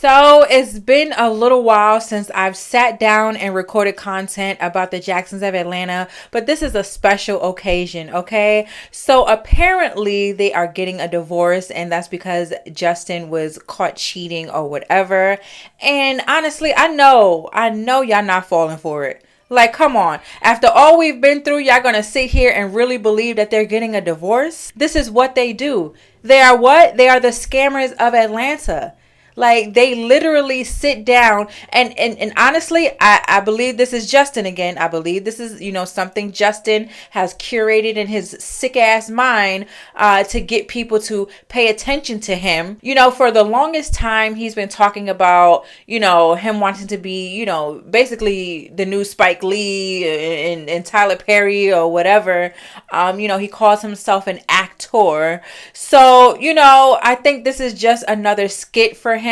So it's been a little while since I've sat down and recorded content about the Jacksons of Atlanta, but this is a special occasion, okay? So apparently they are getting a divorce, and that's because Justin was caught cheating or whatever. And honestly, I know y'all not falling for it. Like, come on. After all we've been through, y'all gonna sit here and really believe that they're getting a divorce? This is what they do. They are what? They are the scammers of Atlanta. Like they literally sit down and honestly, I believe this is Justin again. I believe this is, something Justin has curated in his sick ass mind to get people to pay attention to him. For the longest time he's been talking about, him wanting to be, basically the new Spike Lee and Tyler Perry or whatever. He calls himself an actor. So, I think this is just another skit for him.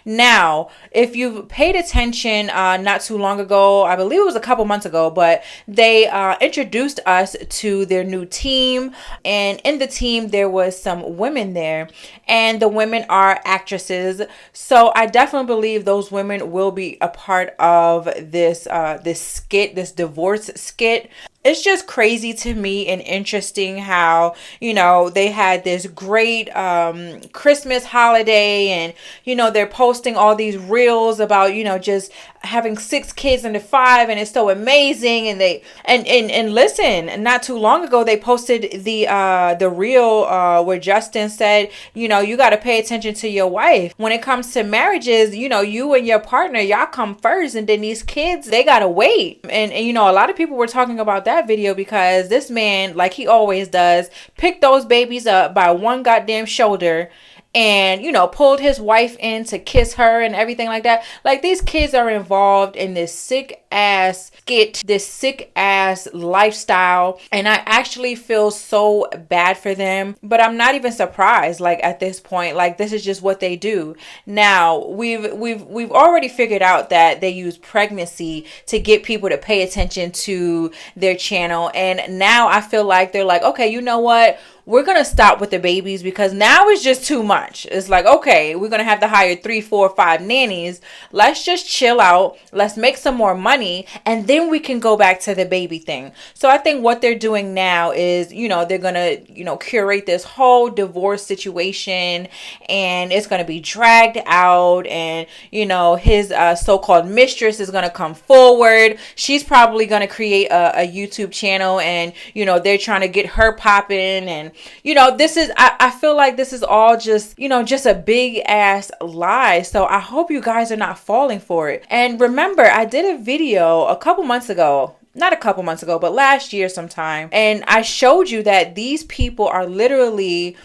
Now, if you've paid attention not too long ago, I believe it was a couple months ago, but they introduced us to their new team. And in the team, there was some women there. And the women are actresses. So I definitely believe those women will be a part of this skit, this divorce skit. It's just crazy to me and interesting how, they had this great Christmas holiday and, they're posting all these reels about, just having 6 kids into 5 and it's so amazing. And they and listen, not too long ago they posted the reel where Justin said, you got to pay attention to your wife. When it comes to marriages, you and your partner, y'all come first, and then these kids, they got to wait. And a lot of people were talking about that video because this man, like he always does, picked those babies up by one goddamn shoulder and pulled his wife in to kiss her and everything like that. Like, these kids are involved in this sick ass skit, this sick ass lifestyle, and I actually feel so bad for them, but I'm not even surprised. Like, at this point, like, this is just what they do. Now, we've already figured out that they use pregnancy to get people to pay attention to their channel, and now I feel like they're like, okay, you know what, we're going to stop with the babies because now it's just too much. It's like, okay, we're going to have to hire 3, 4, 5 nannies. Let's just chill out. Let's make some more money. And then we can go back to the baby thing. So I think what they're doing now is, they're going to, curate this whole divorce situation, and it's going to be dragged out. And, his so-called mistress is going to come forward. She's probably going to create a YouTube channel, and, they're trying to get her popping. And this is, I feel like this is all just, just a big ass lie. So I hope you guys are not falling for it. And remember, I did a video a couple months ago. Not a couple months ago, but last year sometime. And I showed you that these people are literally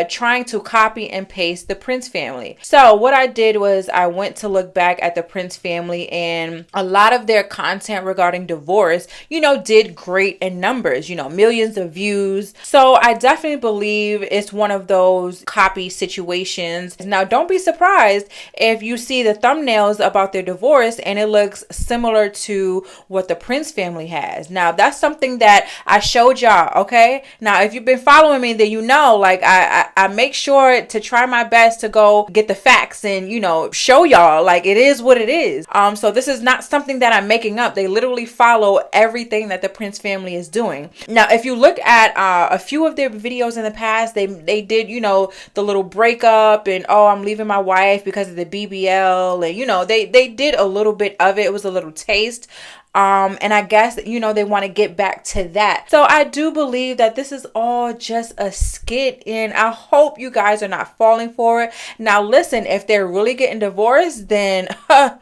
trying to copy and paste the Prince family. So what I did was I went to look back at the Prince family, and a lot of their content regarding divorce, did great in numbers, millions of views. So I definitely believe it's one of those copy situations. Now, don't be surprised if you see the thumbnails about their divorce and it looks similar to what the Prince family has. Now, that's something that I showed y'all, okay? Now, if you've been following me, then like I make sure to try my best to go get the facts and, show y'all like it is what it is. So this is not something that I'm making up. They literally follow everything that the Prince family is doing. Now, if you look at a few of their videos in the past, they did, the little breakup and, oh, I'm leaving my wife because of the BBL. And, they did a little bit of it. It was a little taste. And I guess, they want to get back to that. So I do believe that this is all just a skit, and I hope you guys are not falling for it. Now, listen, if they're really getting divorced, then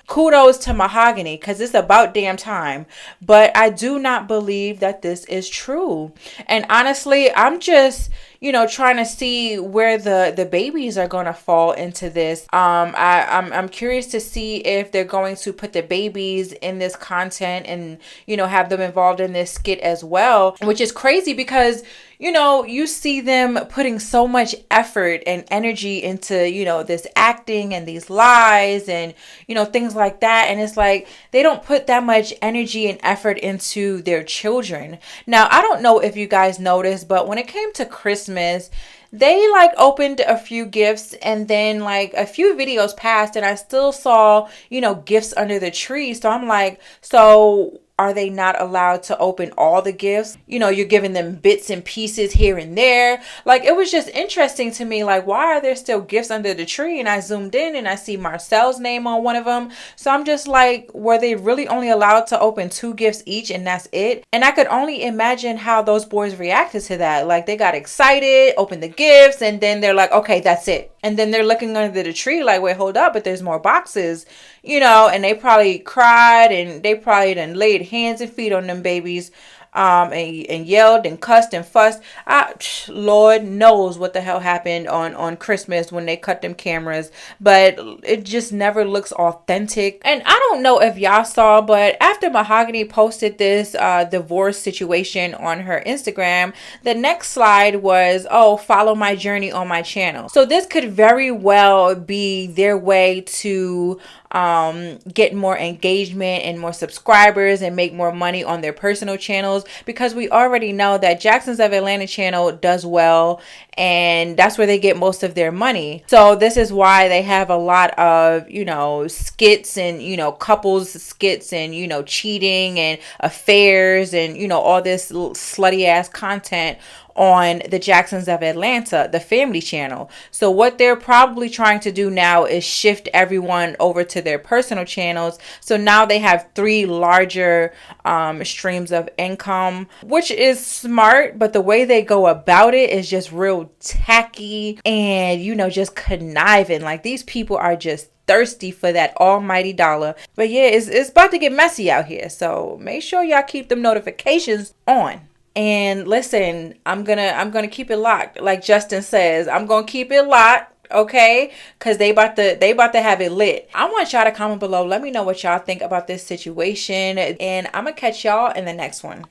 kudos to Mahogany, because it's about damn time. But I do not believe that this is true. And honestly, I'm just, trying to see where the babies are going to fall into this. I'm curious to see if they're going to put the babies in this content and, have them involved in this skit as well, which is crazy because, you see them putting so much effort and energy into, this acting and these lies and, things like that. And it's like, they don't put that much energy and effort into their children. Now, I don't know if you guys noticed, but when it came to Christmas, they like opened a few gifts, and then like a few videos passed and I still saw, gifts under the tree. So I'm like, so are they not allowed to open all the gifts? You're giving them bits and pieces here and there. Like, it was just interesting to me. Like, why are there still gifts under the tree? And I zoomed in and I see Marcel's name on one of them. So I'm just like, were they really only allowed to open 2 gifts each and that's it? And I could only imagine how those boys reacted to that. Like, they got excited, opened the gifts, and then they're like, okay, that's it. And then they're looking under the tree like, wait, hold up, but there's more boxes, and they probably cried and they probably done laid hands and feet on them babies, and yelled and cussed and fussed. Lord knows what the hell happened on Christmas when they cut them cameras, but it just never looks authentic. And I don't know if y'all saw, but after Mahogany posted this divorce situation on her Instagram, the next slide was, oh, follow my journey on my channel. So this could very well be their way to get more engagement and more subscribers and make more money on their personal channels, because we already know that Jacksons of Atlanta channel does well, and that's where they get most of their money. So this is why they have a lot of, skits and, couples skits and, cheating and affairs and, all this slutty ass content on the Jacksons of Atlanta, the family channel. So what they're probably trying to do now is shift everyone over to their personal channels. So now they have 3 larger streams of income, which is smart, but the way they go about it is just real tacky and, just conniving. Like, these people are just thirsty for that almighty dollar. But yeah, it's about to get messy out here. So make sure y'all keep them notifications on. And listen, I'm gonna keep it locked. Like Justin says, I'm gonna keep it locked. Okay, because they about to have it lit. I want y'all to comment below. Let me know what y'all think about this situation, and I'm gonna catch y'all in the next one.